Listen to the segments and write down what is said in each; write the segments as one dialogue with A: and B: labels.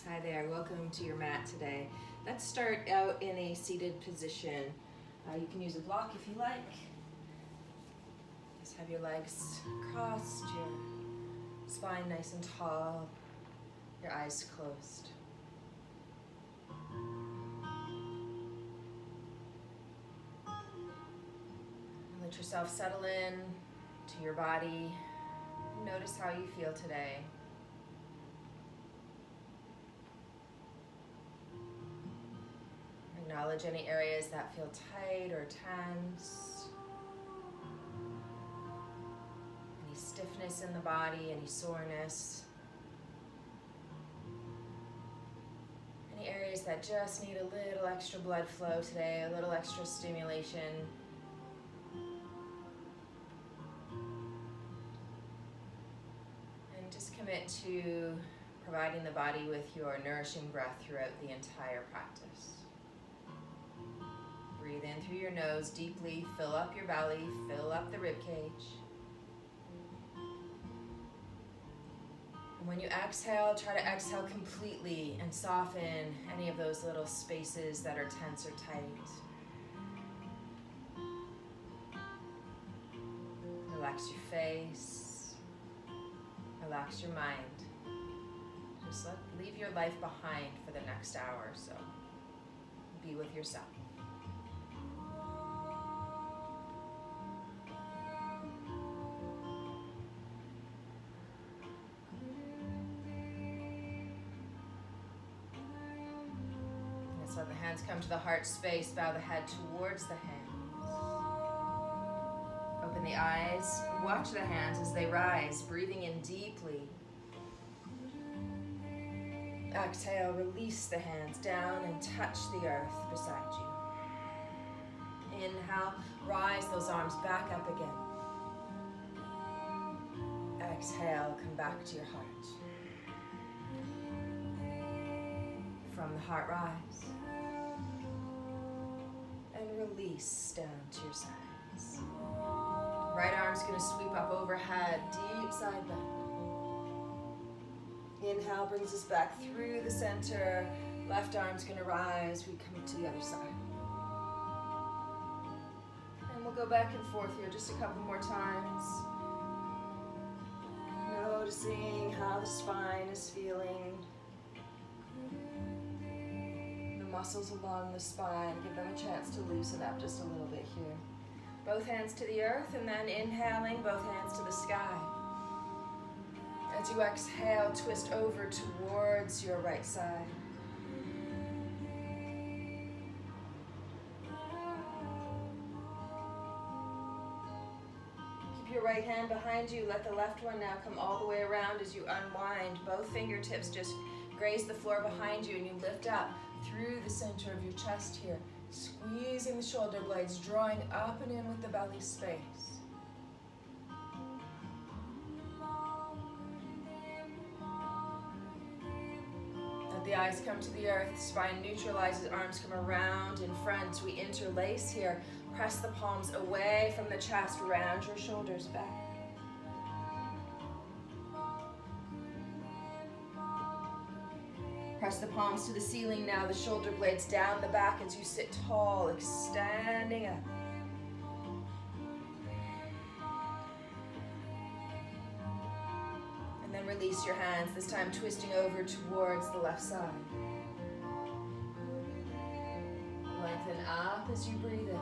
A: Hi there, welcome to your mat today. Let's start out in a seated position. You can use a block if you like. Just have your legs crossed, your spine nice and tall, your eyes closed. And let yourself settle in to your body. Notice how you feel today. Acknowledge any areas that feel tight or tense. Any stiffness in the body, any soreness. Any areas that just need a little extra blood flow today, a little extra stimulation. And just commit to providing the body with your nourishing breath throughout the entire practice. Breathe in through your nose deeply, fill up your belly, fill up the rib cage. And when you exhale, try to exhale completely and soften any of those little spaces that are tense or tight. Relax your face, relax your mind. Just leave your life behind for the next hour or so. Be with yourself. Let the hands come to the heart space, bow the head towards the hands. Open the eyes, watch the hands as they rise, breathing in deeply. Exhale, release the hands down and touch the earth beside you. Inhale, rise those arms back up again. Exhale, come back to your heart. From the heart, rise. And release down to your sides. Right arm's going to sweep up overhead, deep side bend. Inhale brings us back through the center. Left arm's going to rise. We come to the other side. And we'll go back and forth here just a couple more times. Noticing how the spine is feeling. Muscles along the spine, give them a chance to loosen up just a little bit here. Both hands to the earth and then inhaling, both hands to the sky. As you exhale, twist over towards your right side. Keep your right hand behind you, let the left one now come all the way around as you unwind. Both fingertips just graze the floor behind you and you lift up through the center of your chest here, squeezing the shoulder blades, drawing up and in with the belly space. Let the eyes come to the earth, spine neutralizes, arms come around in front. We interlace here. Press the palms away from the chest, round your shoulders back. Press the palms to the ceiling now, the shoulder blades down the back as you sit tall, extending up. And then release your hands, this time twisting over towards the left side. Lengthen up as you breathe in,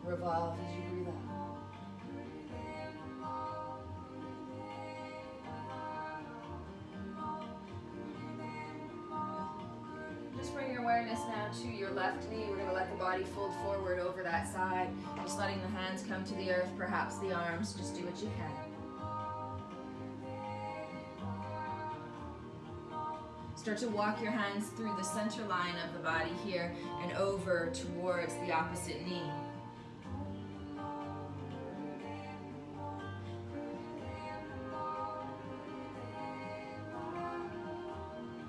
A: revolve as you breathe out. Bring your awareness now to your left knee. We're going to let the body fold forward over that side. Just letting the hands come to the earth, perhaps the arms. Just do what you can. Start to walk your hands through the center line of the body here and over towards the opposite knee.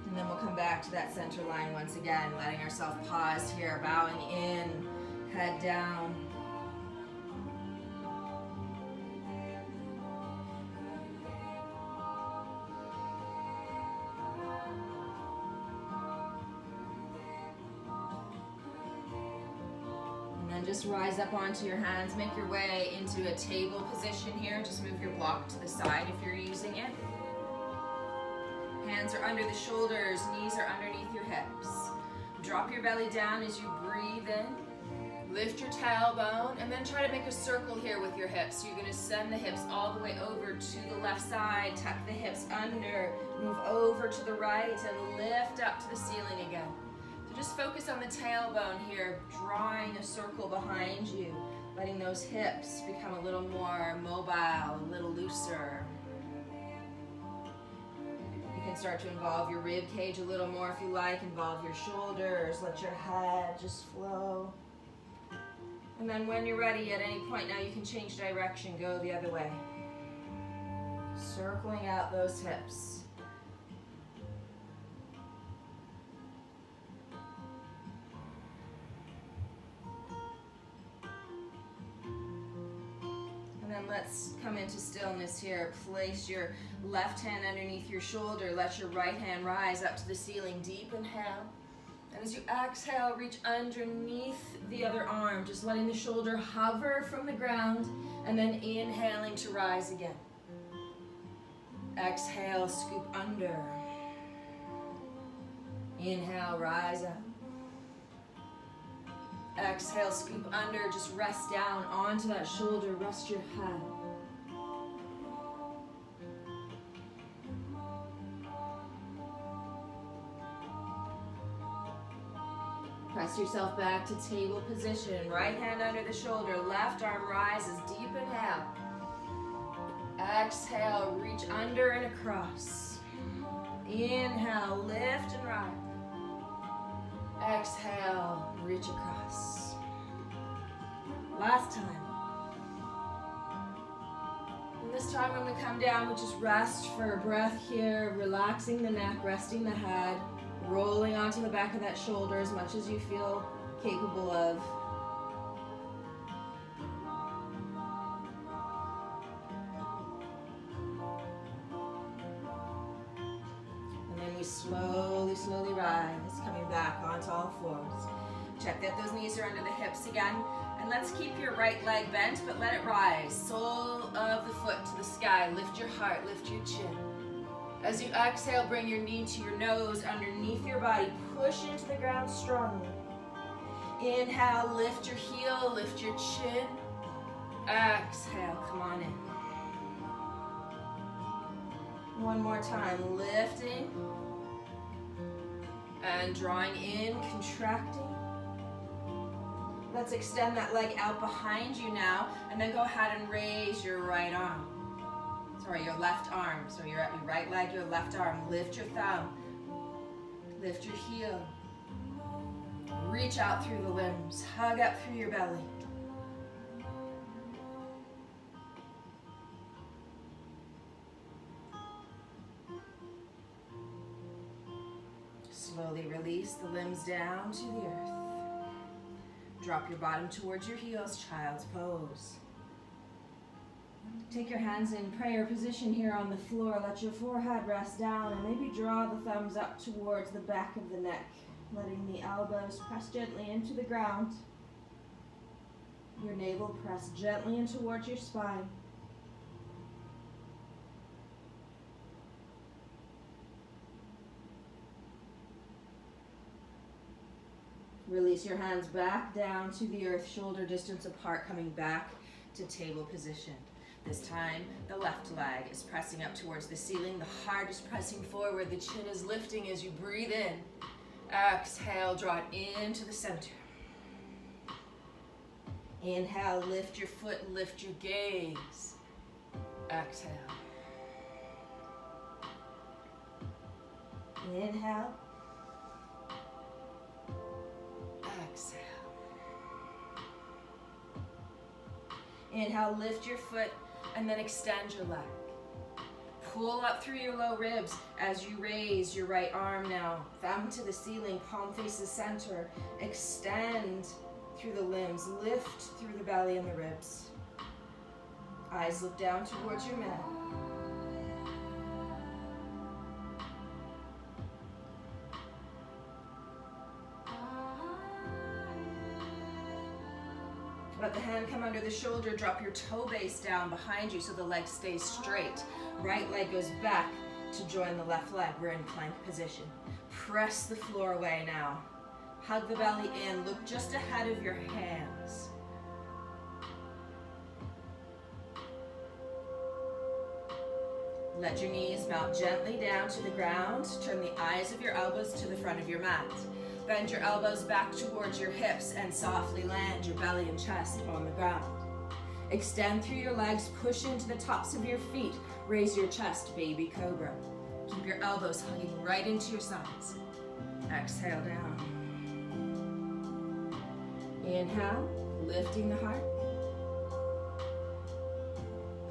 A: And then we'll come back to that center line once again, letting ourselves pause here, bowing in, head down. And just rise up onto your hands. Make your way into a table position here. Just move your block to the side if you're using it. Hands are under the shoulders, knees are underneath your hips. Drop your belly down as you breathe in. Lift your tailbone and then try to make a circle here with your hips. You're going to send the hips all the way over to the left side. Tuck the hips under. Move over to the right and lift up to the ceiling again. So just focus on the tailbone here, drawing a circle behind you, letting those hips become a little more mobile, a little looser. You can start to involve your rib cage a little more if you like. Involve your shoulders. Let your head just flow. And then when you're ready, at any point now, you can change direction, go the other way. Circling out those hips. And then let's come into stillness here. Place your left hand underneath your shoulder. Let your right hand rise up to the ceiling. Deep inhale. And as you exhale, reach underneath the other arm, just letting the shoulder hover from the ground, and then inhaling to rise again. Exhale, scoop under. Inhale, rise up. Exhale, scoop under, just rest down onto that shoulder, rest your head. Press yourself back to table position. Right hand under the shoulder, left arm rises, deep inhale. Exhale, reach under and across. Inhale, lift and rise. Exhale, reach across. Last time. And this time when we come down, we just rest for a breath here, relaxing the neck, resting the head, rolling onto the back of that shoulder as much as you feel capable of. And then we slowly rise, coming back onto all fours. Check that those knees are under the hips again. And let's keep your right leg bent, but let it rise. Sole of the foot to the sky. Lift your heart, lift your chin. As you exhale, bring your knee to your nose, underneath your body. Push into the ground strongly. Inhale, lift your heel, lift your chin. Exhale, come on in. One more time, lifting. And drawing in, contracting. Let's extend that leg out behind you now, and then go ahead and raise your right arm. Sorry, your left arm. So you're at your right leg, your left arm. Lift your thumb. Lift your heel. Reach out through the limbs. Hug up through your belly. Slowly release the limbs down to the earth. Drop your bottom towards your heels, child's pose. Take your hands in prayer position here on the floor. Let your forehead rest down and maybe draw the thumbs up towards the back of the neck, letting the elbows press gently into the ground. Your navel press gently in towards your spine. Release your hands back down to the earth, shoulder distance apart, coming back to table position. This time, the left leg is pressing up towards the ceiling. The heart is pressing forward. The chin is lifting as you breathe in. Exhale, draw it into the center. Inhale, lift your foot, lift your gaze. Exhale. Inhale. Exhale. Inhale, lift your foot and then extend your leg. Pull up through your low ribs as you raise your right arm now. Thumb to the ceiling, palm faces center. Extend through the limbs, lift through the belly and the ribs. Eyes look down towards your mat. Let the hand come under the shoulder. Drop your toe base down behind you so the leg stays straight. Right leg goes back to join the left leg. We're in plank position. Press the floor away now. Hug the belly in. Look just ahead of your hands. Let your knees melt gently down to the ground. Turn the eyes of your elbows to the front of your mat. Bend your elbows back towards your hips and softly land your belly and chest on the ground. Extend through your legs, push into the tops of your feet. Raise your chest, baby cobra. Keep your elbows hugging right into your sides. Exhale down. Inhale, lifting the heart.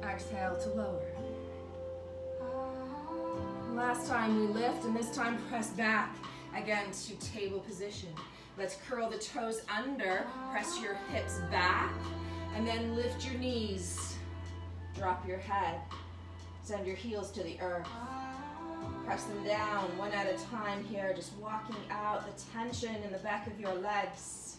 A: Exhale to lower. Last time we lift, and this time press back again to table position. Let's curl the toes under, press your hips back, and then lift your knees. Drop your head. Send your heels to the earth. Press them down one at a time here, just walking out the tension in the back of your legs.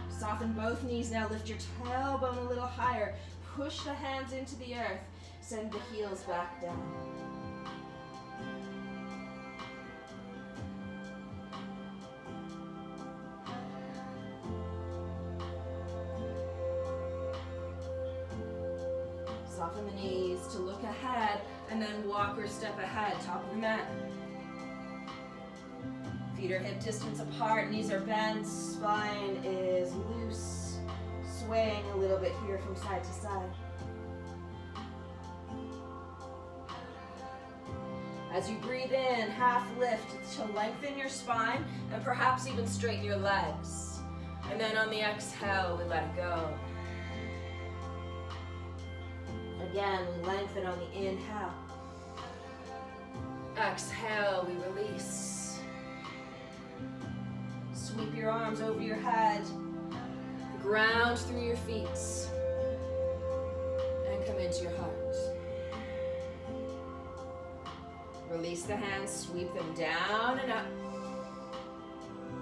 A: Soften both knees now. Lift your tailbone a little higher. Push the hands into the earth. Send the heels back down. Soften the knees to look ahead and then walk or step ahead, top of the mat. Feet are hip distance apart, knees are bent, spine is loose, swaying a little bit here from side to side. As you breathe in, half lift to lengthen your spine and perhaps even straighten your legs. And then on the exhale, we let it go. Again, we lengthen on the inhale. Exhale, we release. Sweep your arms over your head. Ground through your feet. And come into your heart. Release the hands, sweep them down and up.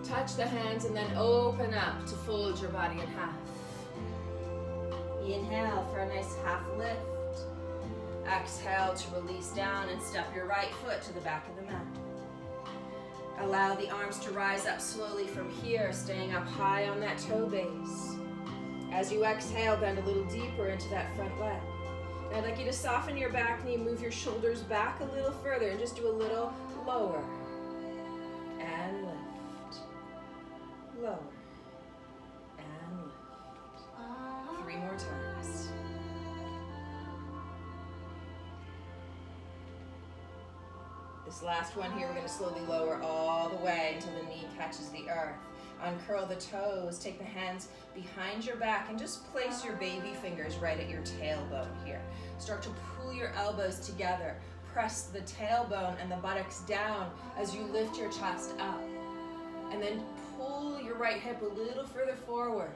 A: Touch the hands and then open up to fold your body in half. Inhale for a nice half lift. Exhale to release down and step your right foot to the back of the mat. Allow the arms to rise up slowly from here, staying up high on that toe base. As you exhale, bend a little deeper into that front leg. I'd like you to soften your back knee, move your shoulders back a little further, and just do a little lower. And lift. Lower. And lift. 3 more times. This last one here, we're going to slowly lower all the way until the knee catches the earth. Uncurl the toes, take the hands behind your back and just place your baby fingers right at your tailbone here. Start to pull your elbows together. Press the tailbone and the buttocks down as you lift your chest up. And then pull your right hip a little further forward.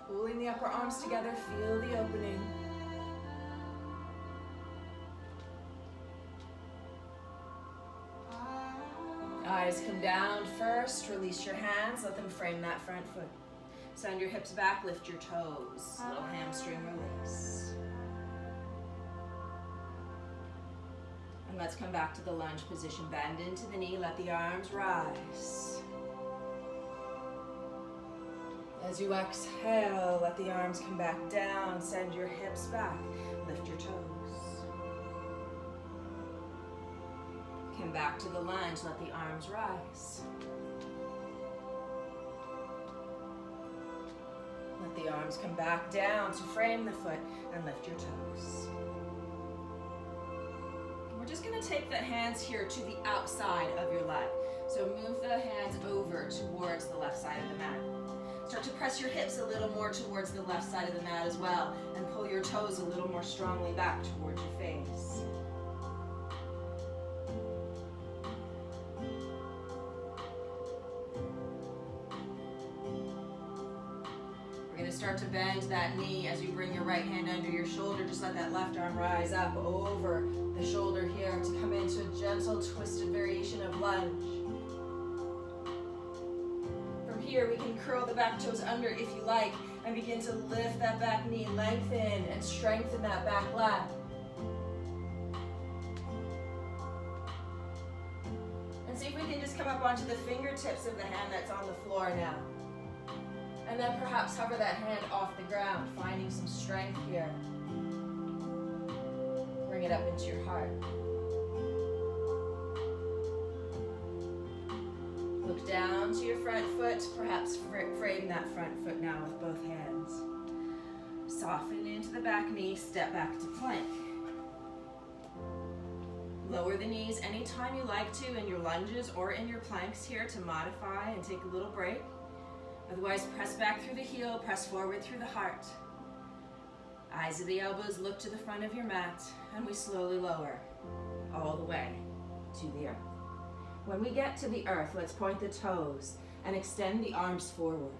A: Pulling the upper arms together, feel the opening. Eyes come down first, release your hands, let them frame that front foot. Send your hips back, lift your toes, little hamstring release. And let's come back to the lunge position. Bend into the knee, let the arms rise. As you exhale, let the arms come back down, send your hips back, lift your toes. Come back to the lunge, let the arms rise. Let the arms come back down to frame the foot and lift your toes. We're just going to take the hands here to the outside of your leg. So move the hands over towards the left side of the mat. Start to press your hips a little more towards the left side of the mat as well, and pull your toes a little more strongly back towards your face. Start to bend that knee as you bring your right hand under your shoulder. Just let that left arm rise up over the shoulder here to come into a gentle twisted variation of lunge. From here, we can curl the back toes under if you like, and begin to lift that back knee, lengthen and strengthen that back leg. And see if we can just come up onto the fingertips of the hand that's on the floor now. And then perhaps hover that hand off the ground, finding some strength here. Bring it up into your heart. Look down to your front foot, perhaps frame that front foot now with both hands. Soften into the back knee, step back to plank. Lower the knees anytime you like to in your lunges or in your planks here to modify and take a little break. Otherwise, press back through the heel, press forward through the heart. Eyes of the elbows look to the front of your mat, and we slowly lower all the way to the earth. When we get to the earth, let's point the toes and extend the arms forward.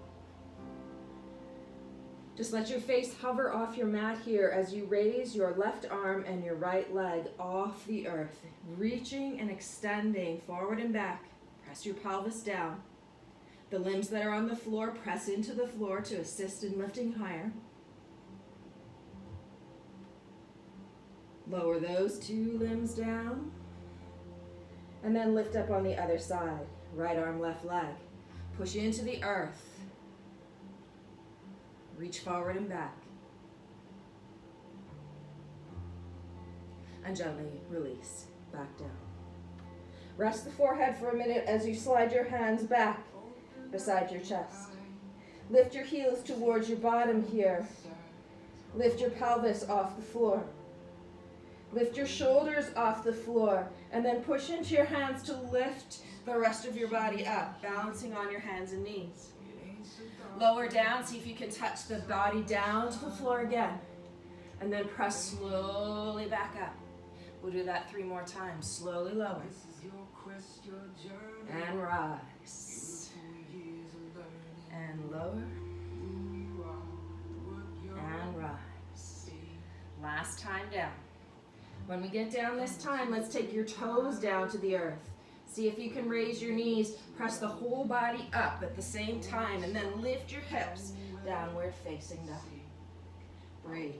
A: Just let your face hover off your mat here as you raise your left arm and your right leg off the earth, reaching and extending forward and back. Press your pelvis down. The limbs that are on the floor press into the floor to assist in lifting higher. Lower those two limbs down. And then lift up on the other side. Right arm, left leg. Push into the earth. Reach forward and back. And gently release back down. Rest the forehead for a minute as you slide your hands back beside your chest. Lift your heels towards your bottom here. Lift your pelvis off the floor. Lift your shoulders off the floor and then push into your hands to lift the rest of your body up, balancing on your hands and knees. Lower down, see if you can touch the body down to the floor again. And then press slowly back up. We'll do that 3 more times. Slowly lower. And rise. And lower. And rise. Last time down. When we get down this time, let's take your toes down to the earth. See if you can raise your knees, press the whole body up at the same time, and then lift your hips downward facing down. Breathe.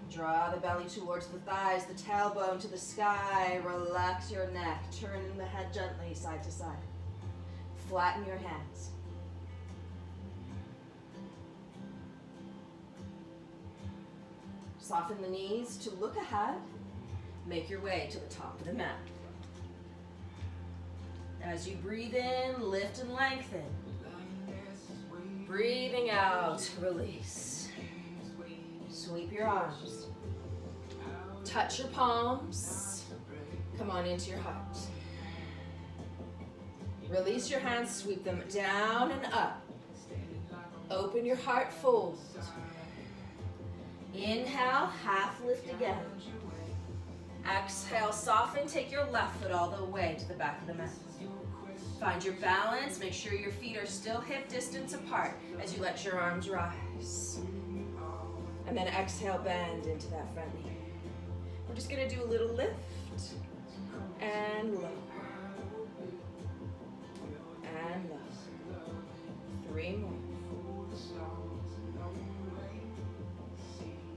A: Draw the belly towards the thighs, the tailbone to the sky. Relax your neck, turning the head gently side to side. Flatten your hands. Soften the knees to look ahead. Make your way to the top of the mat. As you breathe in, lift and lengthen. Breathing out, release. Sweep your arms. Touch your palms. Come on into your heart. Release your hands, sweep them down and up. Open your heart, fold. Inhale, half lift again. Exhale, soften, take your left foot all the way to the back of the mat. Find your balance, make sure your feet are still hip distance apart as you let your arms rise. And then exhale, bend into that front knee. We're just gonna do a little lift and lower. And lower. 3 more.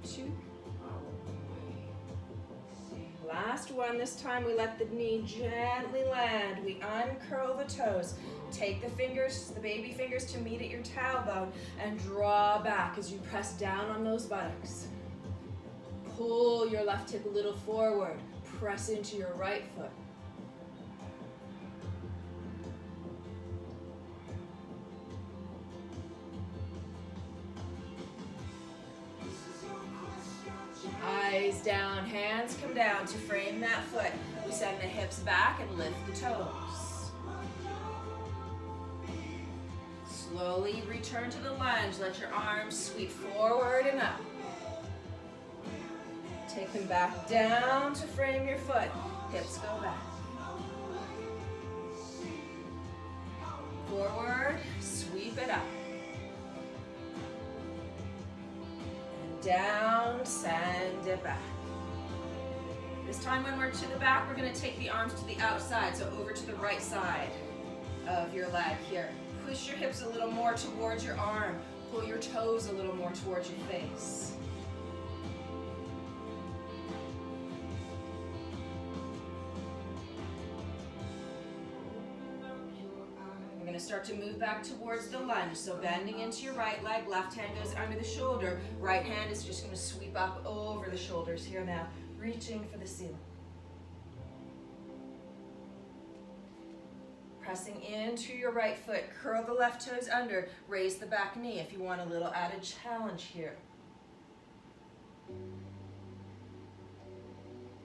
A: 2. Last one. This time we let the knee gently land. We uncurl the toes. Take the fingers, the baby fingers, to meet at your tailbone and draw back as you press down on those buttocks. Pull your left hip a little forward. Press into your right foot. Eyes down, hands come down to frame that foot. We send the hips back and lift the toes. Slowly return to the lunge. Let your arms sweep forward and up. Take them back down to frame your foot. Hips go back. Forward, sweep it up. Down, send it back. This time when we're to the back, we're going to take the arms to the outside, so over to the right side. of your leg here. Push your hips a little more towards your arm. Pull your toes a little more towards your face. We're going to start to move back towards the lunge. So bending into your right leg, left hand goes under the shoulder. Right hand is just going to sweep up over the shoulders here now, reaching for the ceiling. Pressing into your right foot, curl the left toes under, raise the back knee if you want a little added challenge here.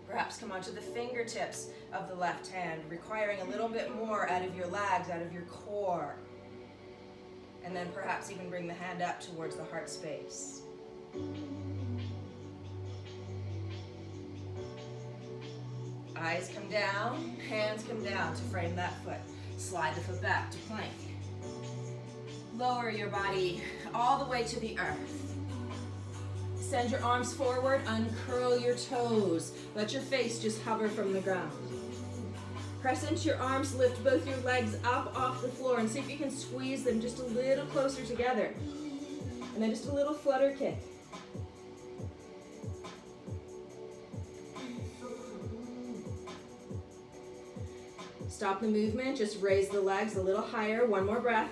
A: Perhaps come onto the fingertips of the left hand, requiring a little bit more out of your legs, out of your core. And then perhaps even bring the hand up towards the heart space. Eyes come down, hands come down to frame that foot. Slide the foot back to plank. Lower your body all the way to the earth. Send your arms forward, uncurl your toes. Let your face just hover from the ground. Press into your arms, lift both your legs up off the floor and see if you can squeeze them just a little closer together. And then just a little flutter kick. Stop the movement, just raise the legs a little higher. One more breath.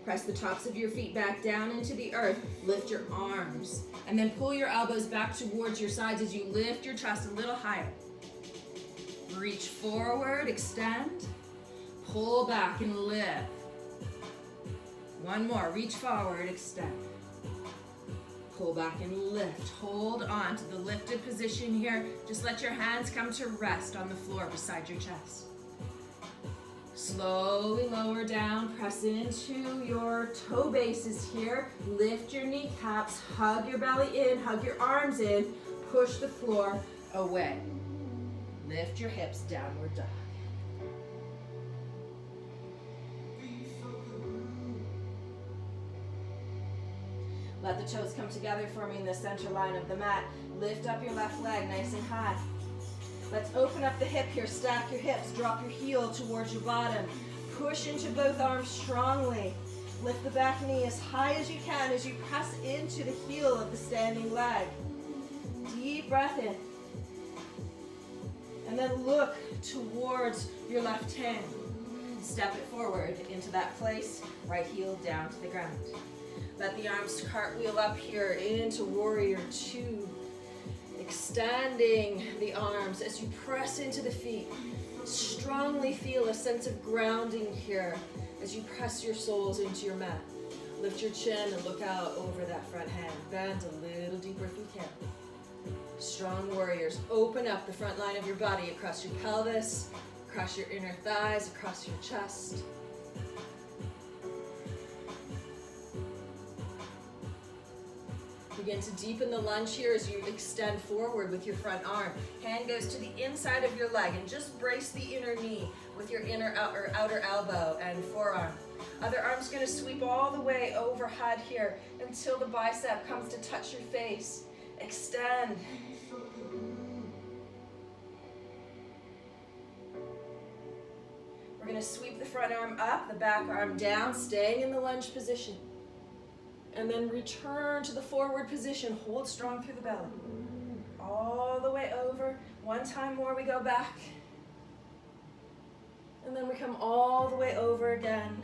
A: Press the tops of your feet back down into the earth. Lift your arms. And then pull your elbows back towards your sides as you lift your chest a little higher. Reach forward, extend. Pull back and lift. One more, reach forward, extend. Pull back and lift. Hold on to the lifted position here. Just let your hands come to rest on the floor beside your chest. Slowly lower down. Press into your toe bases here. Lift your kneecaps. Hug your belly in. Hug your arms in. Push the floor away. Lift your hips, downward dog. Let the toes come together for me in the center line of the mat. Lift up your left leg nice and high. Let's open up the hip here. Stack your hips. Drop your heel towards your bottom. Push into both arms strongly. Lift the back knee as high as you can as you press into the heel of the standing leg. Deep breath in. And then look towards your left hand. Step it forward into that place. Right heel down to the ground. Let the arms cartwheel up here into warrior two. Extending the arms as you press into the feet. Strongly feel a sense of grounding here as you press your soles into your mat. Lift your chin and look out over that front hand. Bend a little deeper if you can. Strong warriors. Open up the front line of your body across your pelvis, across your inner thighs, across your chest. Begin to deepen the lunge here as you extend forward with your front arm. Hand goes to the inside of your leg and just brace the inner knee with your inner or outer elbow and forearm. Other arm's going to sweep all the way overhead here until the bicep comes to touch your face. Extend. We're going to sweep the front arm up, the back arm down, staying in the lunge position. And then return to the forward position. Hold strong through the belly. All the way over. One time more, we go back. And then we come all the way over again.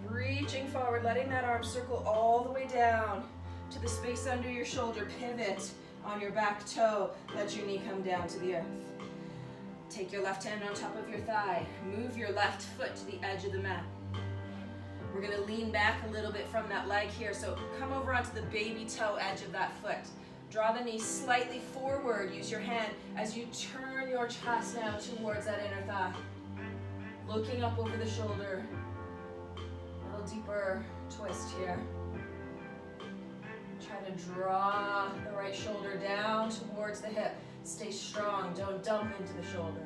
A: Reaching forward, letting that arm circle all the way down to the space under your shoulder. Pivot on your back toe. Let your knee come down to the earth. Take your left hand on top of your thigh. Move your left foot to the edge of the mat. We're going to lean back a little bit from that leg here. So come over onto the baby toe edge of that foot. Draw the knee slightly forward. Use your hand as you turn your chest now towards that inner thigh. Looking up over the shoulder. A little deeper twist here. Try to draw the right shoulder down towards the hip. Stay strong. Don't dump into the shoulder.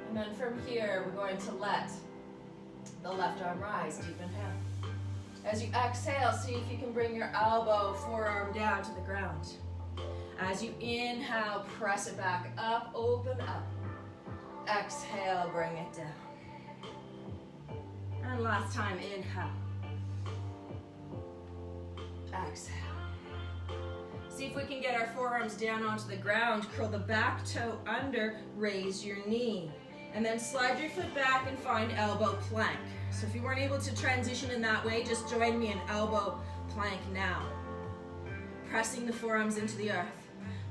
A: And then from here, we're going to let the left arm rise, deep inhale. As you exhale, see if you can bring your elbow, forearm down to the ground. As you inhale, press it back up, open up. Exhale, bring it down. And last time, inhale. Exhale. See if we can get our forearms down onto the ground. Curl the back toe under, raise your knee. And then slide your foot back and find elbow plank. So if you weren't able to transition in that way, just join me in elbow plank now. Pressing the forearms into the earth.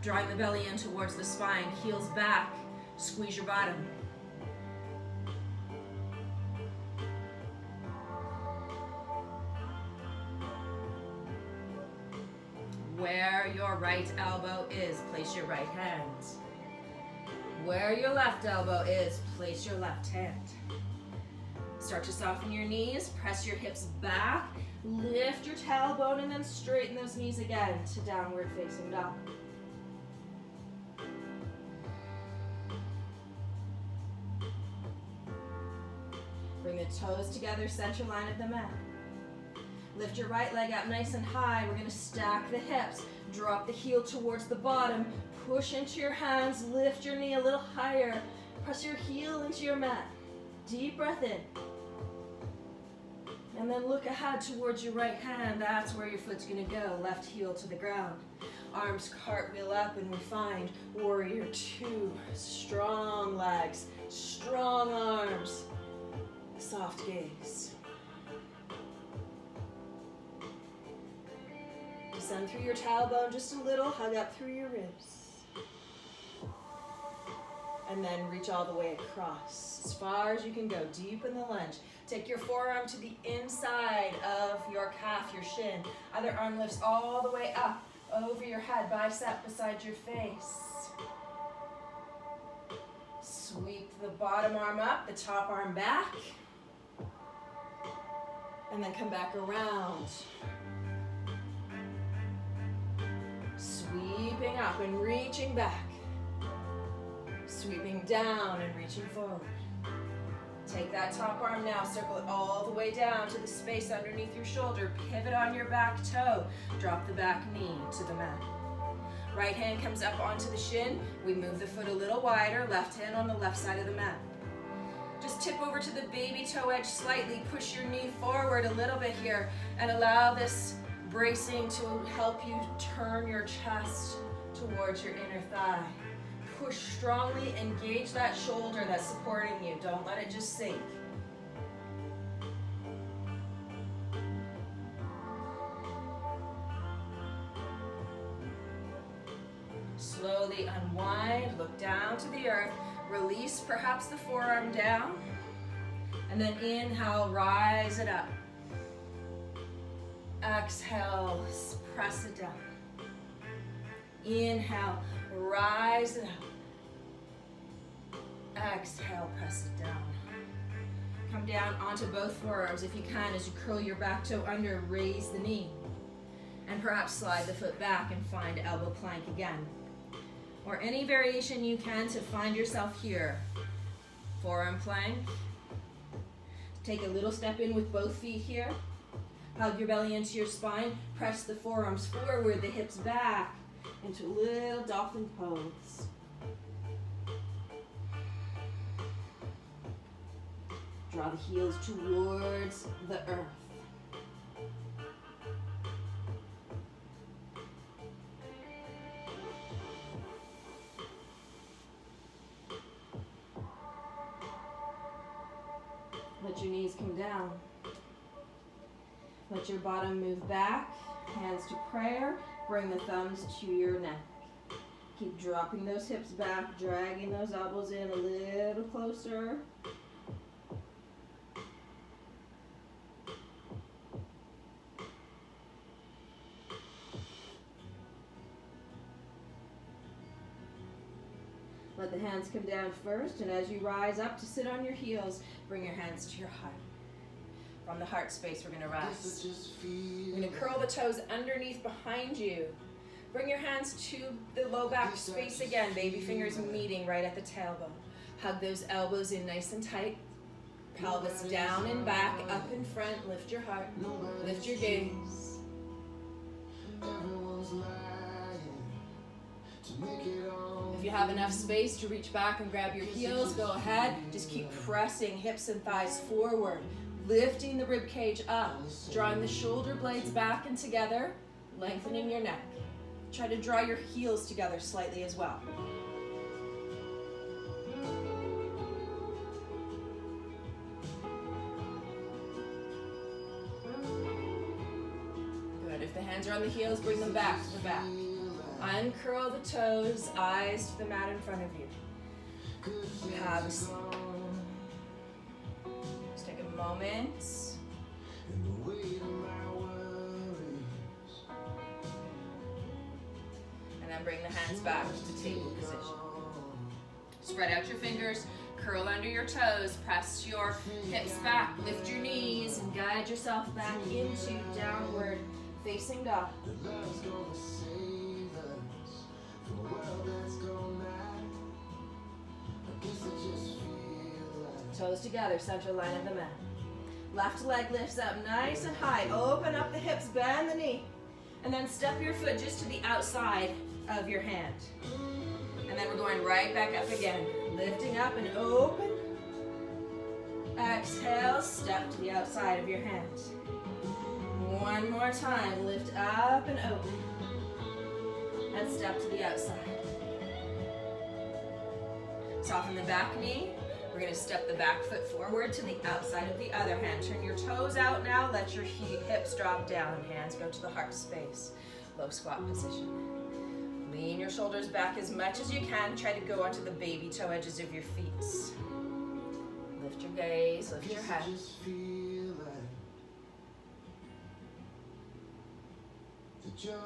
A: Drawing the belly in towards the spine, heels back, squeeze your bottom. Where your right elbow is, place your right hand. Where your left elbow is, place your left hand. Start to soften your knees, press your hips back, lift your tailbone, and then straighten those knees again to downward facing dog. Bring the toes together, center line of the mat. Lift your right leg up nice and high. We're going to stack the hips. Drop the heel towards the bottom. Push into your hands. Lift your knee a little higher. Press your heel into your mat. Deep breath in. And then look ahead towards your right hand. That's where your foot's going to go. Left heel to the ground. Arms cartwheel up and we find warrior two. Strong legs. Strong arms. Soft gaze. Descend through your tailbone just a little, hug up through your ribs. And then reach all the way across, as far as you can go, deep in the lunge. Take your forearm to the inside of your calf, your shin. Other arm lifts all the way up, over your head, bicep beside your face. Sweep the bottom arm up, the top arm back. And then come back around. Sweeping up and reaching back. Sweeping down and reaching forward. Take that top arm now, circle it all the way down to the space underneath your shoulder. Pivot on your back toe. Drop the back knee to the mat. Right hand comes up onto the shin. We move the foot a little wider. Left hand on the left side of the mat. Just tip over to the baby toe edge slightly. Push your knee forward a little bit here and allow this bracing to help you turn your chest towards your inner thigh. Push strongly, engage that shoulder that's supporting you. Don't let it just sink. Slowly unwind, look down to the earth, release perhaps the forearm down, and then inhale, rise it up. Exhale, press it down. Inhale, rise it up. Exhale, press it down. Come down onto both forearms if you can as you curl your back toe under, raise the knee. And perhaps slide the foot back and find elbow plank again. Or any variation you can to find yourself here. Forearm plank. Take a little step in with both feet here. Hug your belly into your spine. Press the forearms forward, the hips back into a little dolphin pose. Draw the heels towards the earth. Let your knees come down. Let your bottom move back, hands to prayer. Bring the thumbs to your neck. Keep dropping those hips back, dragging those elbows in a little closer. Let the hands come down first, and as you rise up to sit on your heels, bring your hands to your heart. From the heart space, we're going to rise. We're going to curl the toes underneath behind you. Bring your hands to the low back space again. Baby fingers meeting right at the tailbone. Hug those elbows in nice and tight. pelvis down and back, up in front, lift your heart, lift your gaze. If you have enough space to reach back and grab your heels, go ahead. Just keep pressing hips and thighs forward, lifting the rib cage up, drawing the shoulder blades back and together, lengthening your neck. Try to draw your heels together slightly as well. Good. If the hands are on the heels, bring them back to the back. Uncurl the toes, eyes to the mat in front of you. Have a seat. Just take a moment. And then bring the hands back to table position. Spread out your fingers, curl under your toes, press your hips back, lift your knees, and guide yourself back into downward facing dog. Toes together, center line of the mat. Left leg lifts up nice and high. Open up the hips, bend the knee. And then step your foot just to the outside of your hand. And then we're going right back up again. Lifting up and open. Exhale, step to the outside of your hand. One more time, lift up and open. And step to the outside. Soften the back knee. We're going to step the back foot forward to the outside of the other hand. Turn your toes out now. Let your hips drop down. Hands go to the heart space. Low squat position. Lean your shoulders back as much as you can. Try to go onto the baby toe edges of your feet. Lift your gaze, lift your head.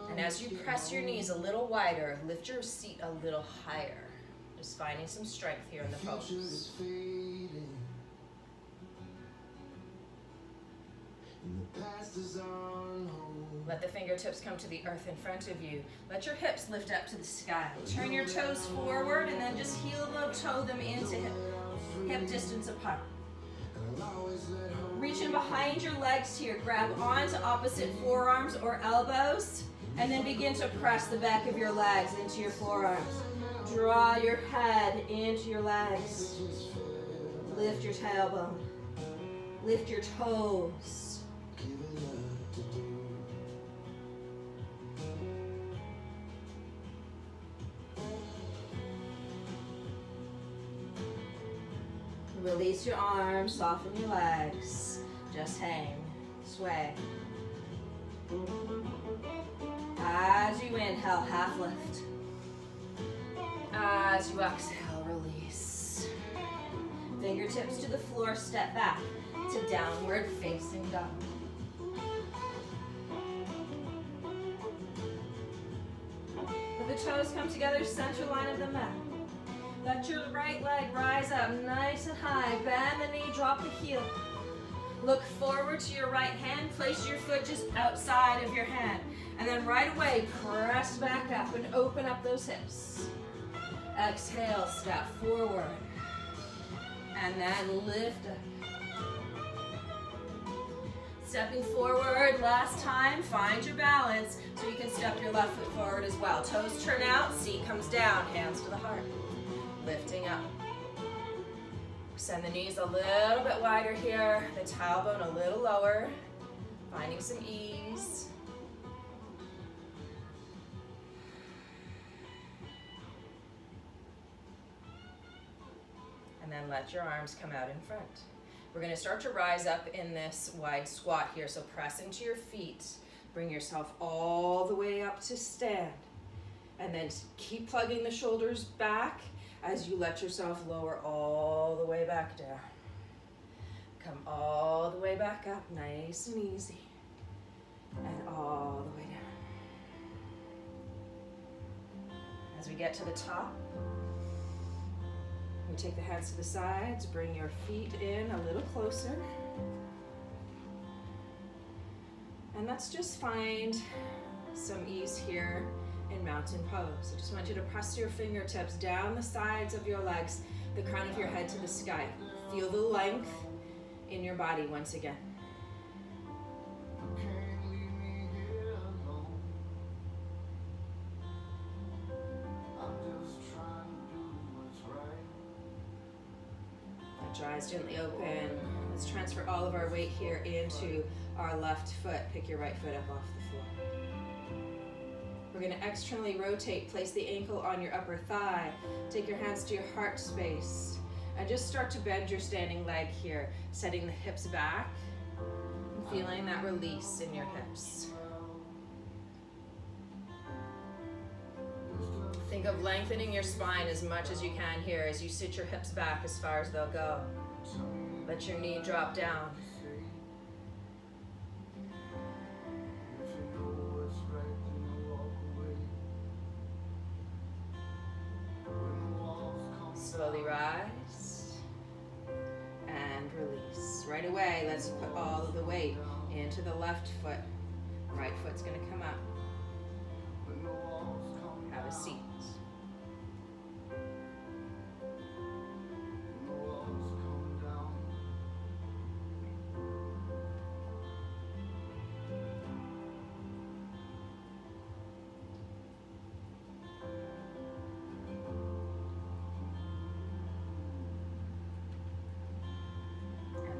A: And as you press your knees a little wider, lift your seat a little higher. Just finding some strength here in the pose. Let the fingertips come to the earth in front of you. Let your hips lift up to the sky. Turn your toes forward and then just heel-toe them into hip distance apart. Reach in behind your legs here. Grab onto opposite forearms or elbows and then begin to press the back of your legs into your forearms. Draw your head into your legs. Lift your tailbone. Lift your toes. Release your arms, soften your legs. Just hang, sway. As you inhale, half lift. As you exhale, release. Fingertips to the floor, step back to downward facing dog. Let the toes come together, center line of the mat. Let your right leg rise up nice and high. Bend the knee, drop the heel. Look forward to your right hand. Place your foot just outside of your hand. And then right away, press back up and open up those hips. Exhale, step forward. And then lift up. Stepping forward, last time, find your balance so you can step your left foot forward as well. Toes turn out, seat comes down, hands to the heart. Lifting up. Send the knees a little bit wider here, the tailbone a little lower, finding some ease. And then let your arms come out in front. We're going to start to rise up in this wide squat here, so press into your feet. Bring yourself all the way up to stand. And then keep plugging the shoulders back as you let yourself lower all the way back down. Come all the way back up, nice and easy. And all the way down. As we get to the top, you take the hands to the sides, bring your feet in a little closer. And let's just find some ease here in mountain pose. I just want you to press your fingertips down the sides of your legs, the crown of your head to the sky. Feel the length in your body once again. Let your eyes gently open. Let's transfer all of our weight here into our left foot. Pick your right foot up off the floor. We're going to externally rotate. Place the ankle on your upper thigh. Take your hands to your heart space. And just start to bend your standing leg here, setting the hips back and feeling that release in your hips. Think of lengthening your spine as much as you can here as you sit your hips back as far as they'll go. Let your knee drop down. Slowly rise and release. Right away, let's put all of the weight into the left foot. Right foot's going to come up. Have a seat.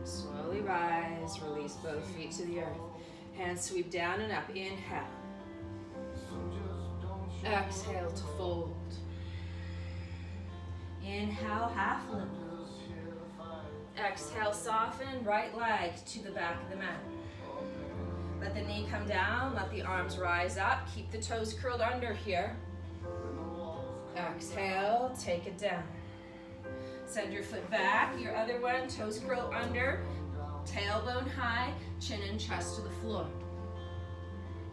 A: Slowly rise, release both feet to the earth. Hands sweep down and up. Inhale. Exhale to fold. Inhale, half lift. Exhale, soften, right leg to the back of the mat. Let the knee come down, let the arms rise up. Keep the toes curled under here. Exhale, take it down. Send your foot back, your other one, toes curl under, tailbone high, chin and chest to the floor.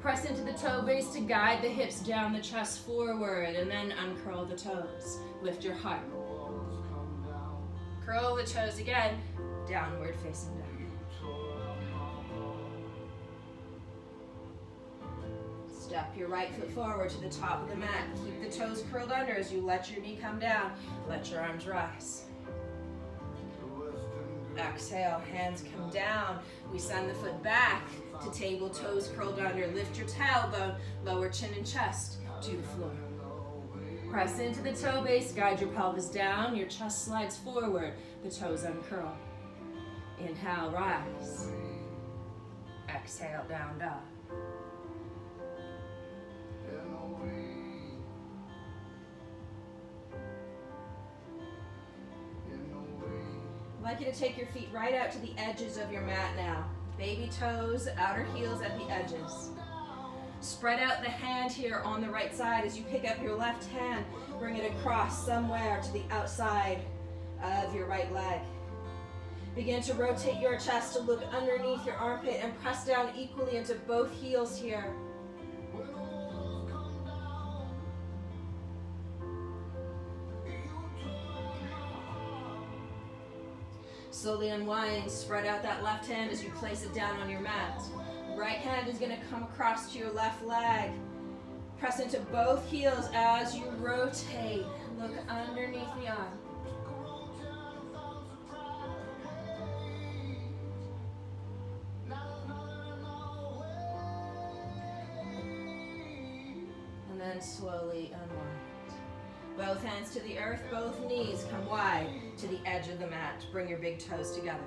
A: Press into the toe base to guide the hips down the chest forward, and then uncurl the toes. Lift your heart. Curl the toes again, downward facing dog. Step your right foot forward to the top of the mat. Keep the toes curled under as you let your knee come down. Let your arms rise. Exhale, hands come down. We send the foot back to table, toes curled under. Lift your tailbone, lower chin and chest to the floor. Press into the toe base, guide your pelvis down, your chest slides forward, the toes uncurl. Inhale, rise. Exhale, down dog. I'd like you to take your feet right out to the edges of your mat now. Baby toes, outer heels at the edges. Spread out the hand here on the right side as you pick up your left hand. Bring it across somewhere to the outside of your right leg. Begin to rotate your chest to look underneath your armpit and press down equally into both heels here. Slowly unwind, spread out that left hand as you place it down on your mat. Right hand is going to come across to your left leg. Press into both heels as you rotate. Look underneath the arm. And then slowly unwind. Both hands to the earth, both knees come wide to the edge of the mat. Bring your big toes together.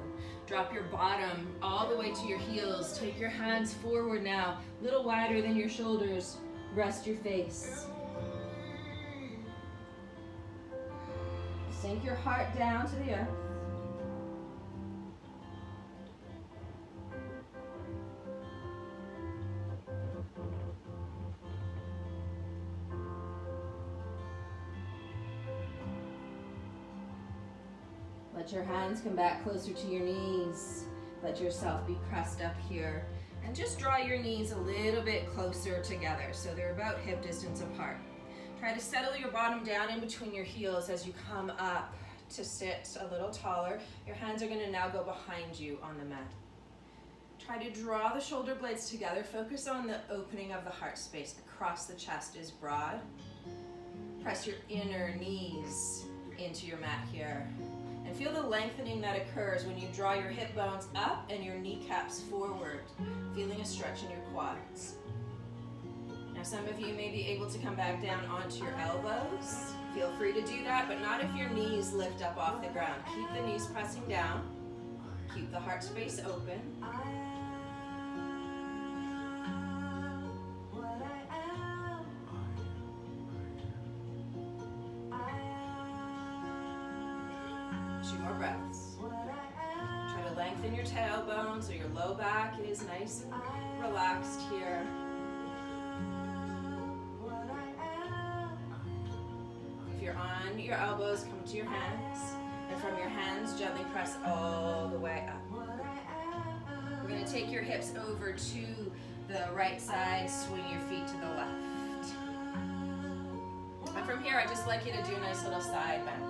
A: Drop your bottom all the way to your heels. Take your hands forward now, a little wider than your shoulders. Rest your face. Sink your heart down to the earth. Let your hands come back closer to your knees. Let yourself be pressed up here. And just draw your knees a little bit closer together so they're about hip distance apart. Try to settle your bottom down in between your heels as you come up to sit a little taller. Your hands are going to now go behind you on the mat. Try to draw the shoulder blades together. Focus on the opening of the heart space. Across the chest is broad. Press your inner knees into your mat here. And feel the lengthening that occurs when you draw your hip bones up and your kneecaps forward, feeling a stretch in your quads. Now some of you may be able to come back down onto your elbows. Feel free to do that, but not if your knees lift up off the ground. Keep the knees pressing down. Keep the heart space open. More breaths. Try to lengthen your tailbone so your low back is nice and relaxed here. If you're on your elbows, come to your hands, and from your hands, gently press all the way up. We're going to take your hips over to the right side, swing your feet to the left. And from here, I'd just like you to do a nice little side bend.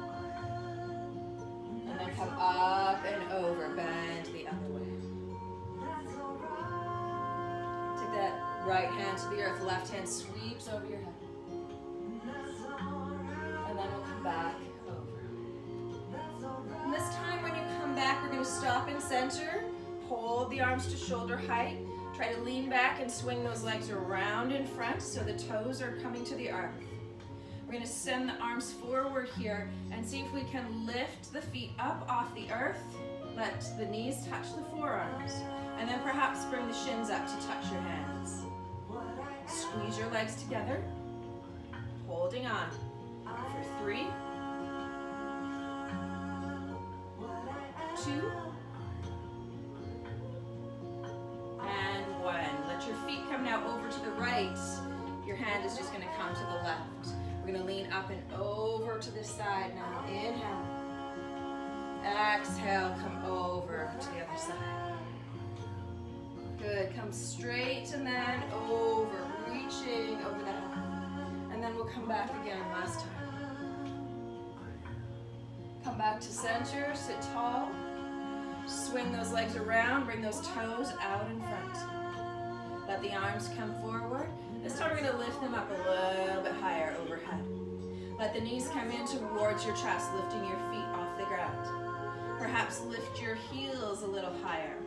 A: Come up and over, bend the other way. Take that right hand to the earth, left hand sweeps over your head. And then we'll come back over. And this time when you come back, we're going to stop in center, hold the arms to shoulder height, try to lean back and swing those legs around in front so the toes are coming to the earth. We're going to send the arms forward here and see if we can lift the feet up off the earth. Let the knees touch the forearms. And then perhaps bring the shins up to touch your hands. Squeeze your legs together. Holding on for 3, 2, and 1. Let your feet come now over to the right. Your hand is just going to come to the left. We're going to lean up and over to this side now. Inhale. Exhale, come over to the other side. Good. Come straight and then over, reaching over the head. And then we'll come back again last time. Come back to center, sit tall. Swing those legs around, bring those toes out in front. Let the arms come forward. This time we're going to lift them up a little bit higher overhead. Let the knees come in towards your chest, lifting your feet off the ground. Perhaps lift your heels a little higher.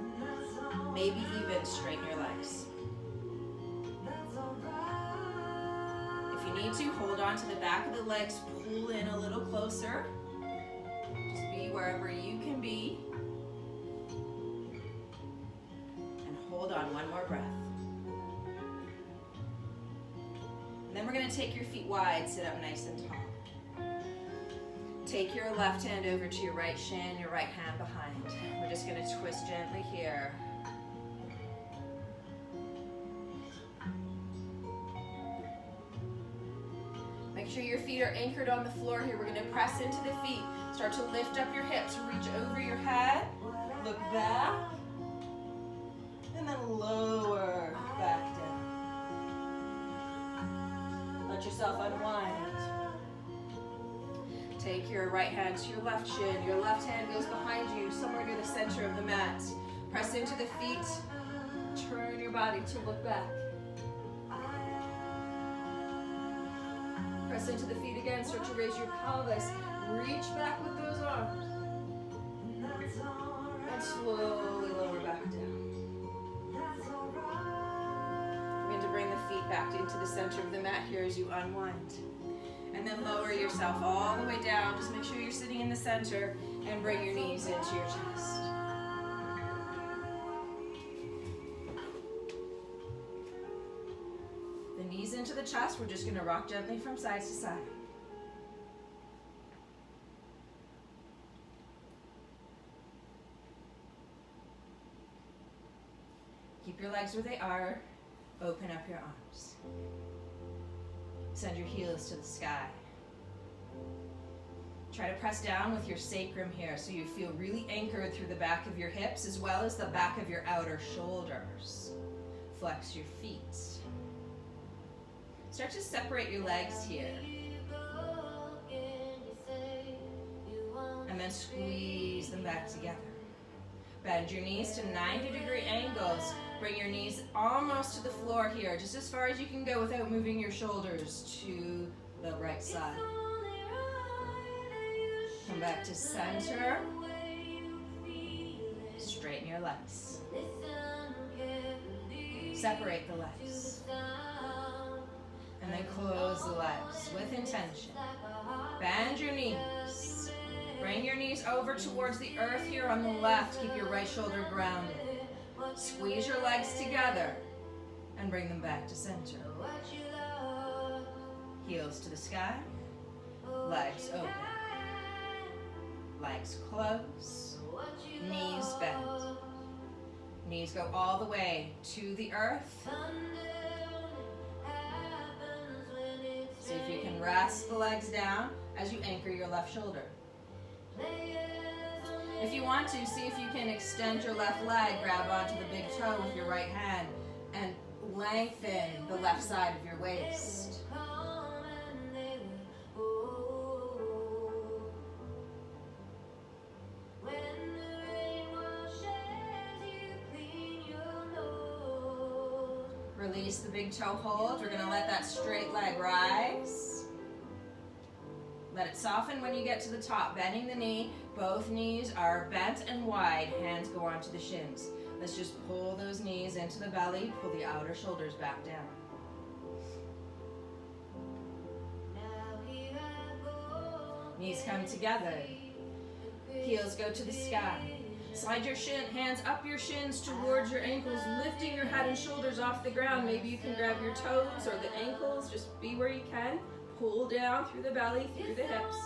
A: Maybe even straighten your legs. If you need to, hold on to the back of the legs, pull in a little closer. Just be wherever you can be. And hold on, one more breath. And then we're going to take your feet wide, sit up nice and tall. Take your left hand over to your right shin, your right hand behind. We're just going to twist gently here. Make sure your feet are anchored on the floor here. We're going to press into the feet. Start to lift up your hips, reach over your head, look back, and then lower back down. Let yourself unwind. Take your right hand to your left shin. Your left hand goes behind you, somewhere near the center of the mat. Press into the feet. Turn your body to look back. Press into the feet again. Start to raise your pelvis. Reach back with those arms. And slowly lower back down. We're going to bring the feet back into the center of the mat here as you unwind. And then lower yourself all the way down. Just make sure you're sitting in the center and bring your knees into your chest. The knees into the chest. We're just going to rock gently from side to side. Keep your legs where they are. Open up your arms. Send your heels to the sky. Try to press down with your sacrum here so you feel really anchored through the back of your hips as well as the back of your outer shoulders. Flex your feet. Start to separate your legs here. And then squeeze them back together. Bend your knees to 90-degree angles. Bring your knees almost to the floor here, just as far as you can go without moving your shoulders to the right side. Come back to center. Straighten your legs. Separate the legs. And then close the legs with intention. Bend your knees. Bring your knees over towards the earth here on the left. Keep your right shoulder grounded. Squeeze your legs together and bring them back to center. Heels to the sky. Legs open. Legs close. Knees bend. Knees go all the way to the earth. See if you can rest the legs down as you anchor your left shoulder. If you want to, see if you can extend your left leg, grab onto the big toe with your right hand, and lengthen the left side of your waist. Release the big toe hold. We're going to let that straight leg rise. Let it soften when you get to the top. Bending the knee. Both knees are bent and wide. Hands go onto the shins. Let's just pull those knees into the belly. Pull the outer shoulders back down. Knees come together. Heels go to the sky. Slide your hands up your shins towards your ankles, lifting your head and shoulders off the ground. Maybe you can grab your toes or the ankles. Just be where you can. Pull down through the belly, through the hips.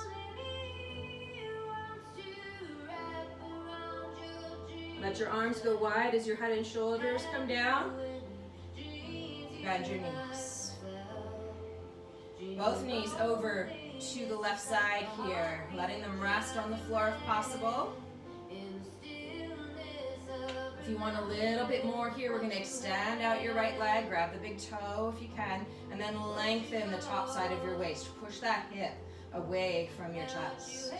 A: Let your arms go wide as your head and shoulders come down. Bend your knees. Both knees over to the left side here, letting them rest on the floor if possible. If you want a little bit more here, we're going to extend out your right leg, grab the big toe if you can, and then lengthen the top side of your waist. Push that hip away from your chest.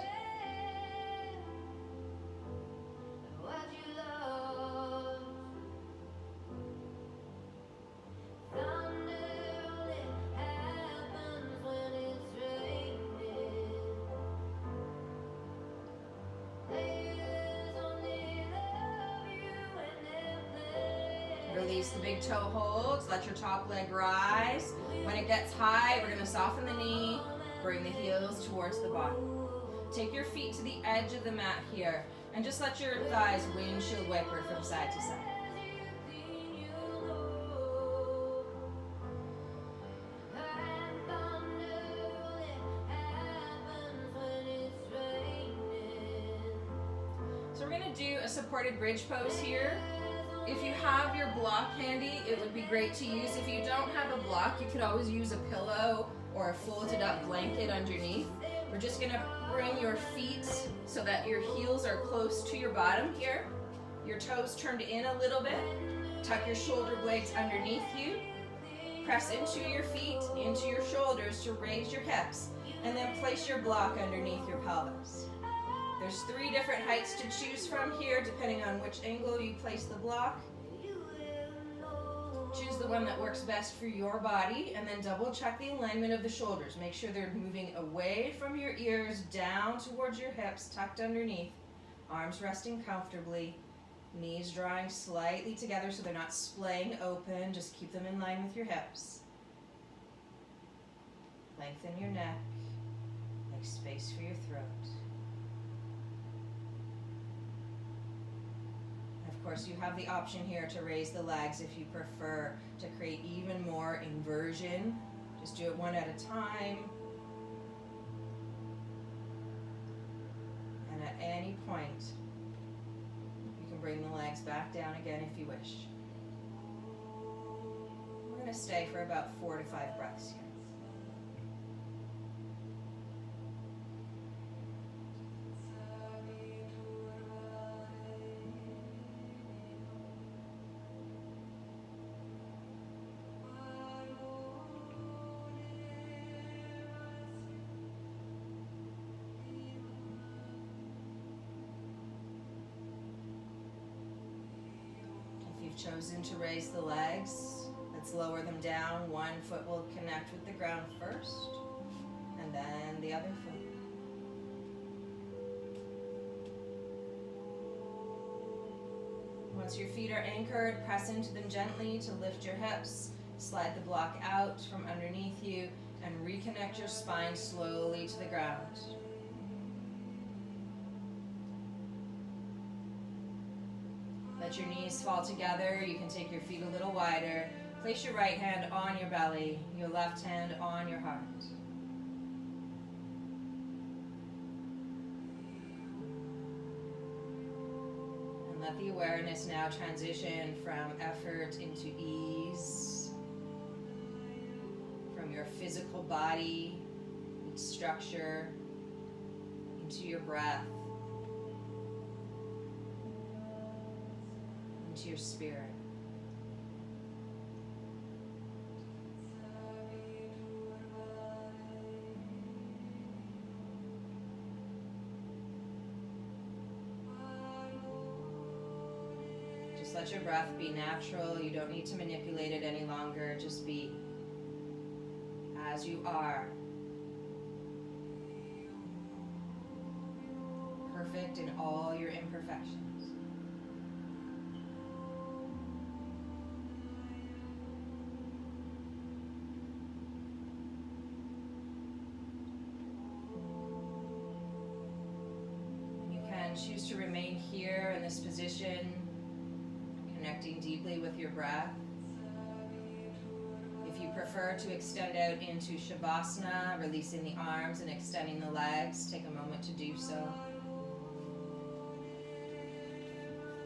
A: Release the big toe holds. Let your top leg rise. When it gets high, we're going to soften the knee. Bring the heels towards the body. Take your feet to the edge of the mat here. And just let your thighs windshield wiper from side to side. So we're going to do a supported bridge pose here. If you have your block handy, it would be great to use. If you don't have a block, you could always use a pillow or a folded up blanket underneath. We're just going to bring your feet so that your heels are close to your bottom here. Your toes turned in a little bit. Tuck your shoulder blades underneath you. Press into your feet, into your shoulders to raise your hips. And then place your block underneath your pelvis. There's 3 different heights to choose from here, depending on which angle you place the block. Choose the one that works best for your body, and then double check the alignment of the shoulders. Make sure they're moving away from your ears, down towards your hips, tucked underneath. Arms resting comfortably. Knees drawing slightly together so they're not splaying open. Just keep them in line with your hips. Lengthen your neck. Make space for your throat. Of course, you have the option here to raise the legs if you prefer to create even more inversion. Just do it one at a time. And at any point, you can bring the legs back down again if you wish. We're going to stay for about 4 to 5 breaths here. Chosen to raise the legs, let's lower them down. One foot will connect with the ground first, and then the other foot. Once your feet are anchored, press into them gently to lift your hips. Slide the block out from underneath you and reconnect your spine slowly to the ground. Let your knees fall together. You can take your feet a little wider. Place your right hand on your belly, your left hand on your heart. And let the awareness now transition from effort into ease, from your physical body, its structure, into your breath, into your spirit. Just let your breath be natural. You don't need to manipulate it any longer. Just be as you are. Perfect in all your imperfections. You can choose to remain here in this position, connecting deeply with your breath. If you prefer to extend out into Shavasana, releasing the arms and extending the legs, take a moment to do so.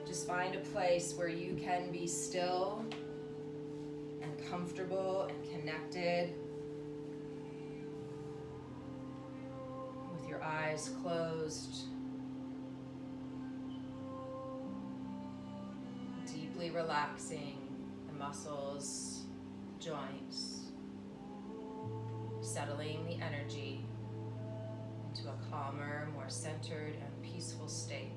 A: Just find a place where you can be still and comfortable and connected, with your eyes closed, deeply relaxing the muscles, joints, settling the energy into a calmer, more centered and peaceful state.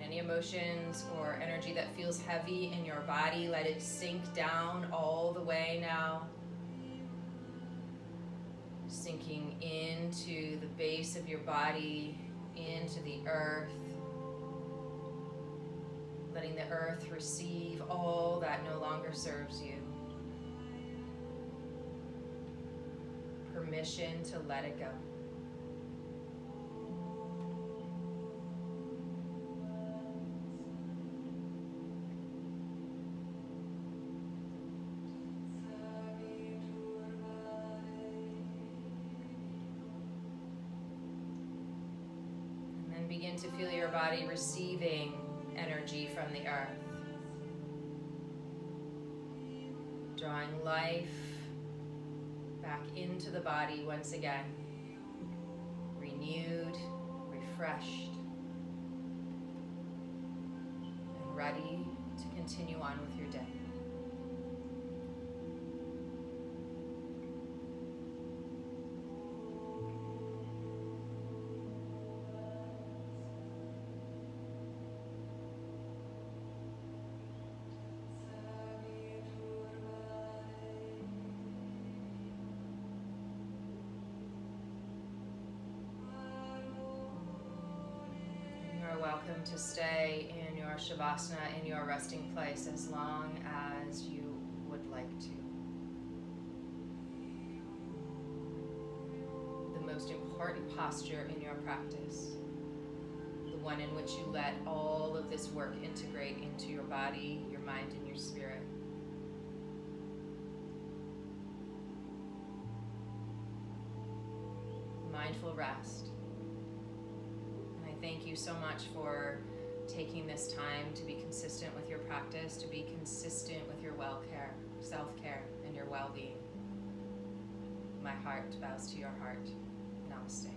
A: Any emotions or energy that feels heavy in your body, let it sink down all the way now. Sinking into the base of your body, into the earth. Letting the earth receive all that no longer serves you. Permission to let it go. Begin to feel your body receiving energy from the earth. Drawing life back into the body once again. Renewed, refreshed, and ready to continue on with your day. Welcome to stay in your Shavasana, in your resting place, as long as you would like to. The most important posture in your practice, the one in which you let all of this work integrate into your body, your mind, and your spirit. Mindful rest. Thank you so much for taking this time to be consistent with your practice, to be consistent with your well-care, self-care, and your well-being. My heart bows to your heart. Namaste.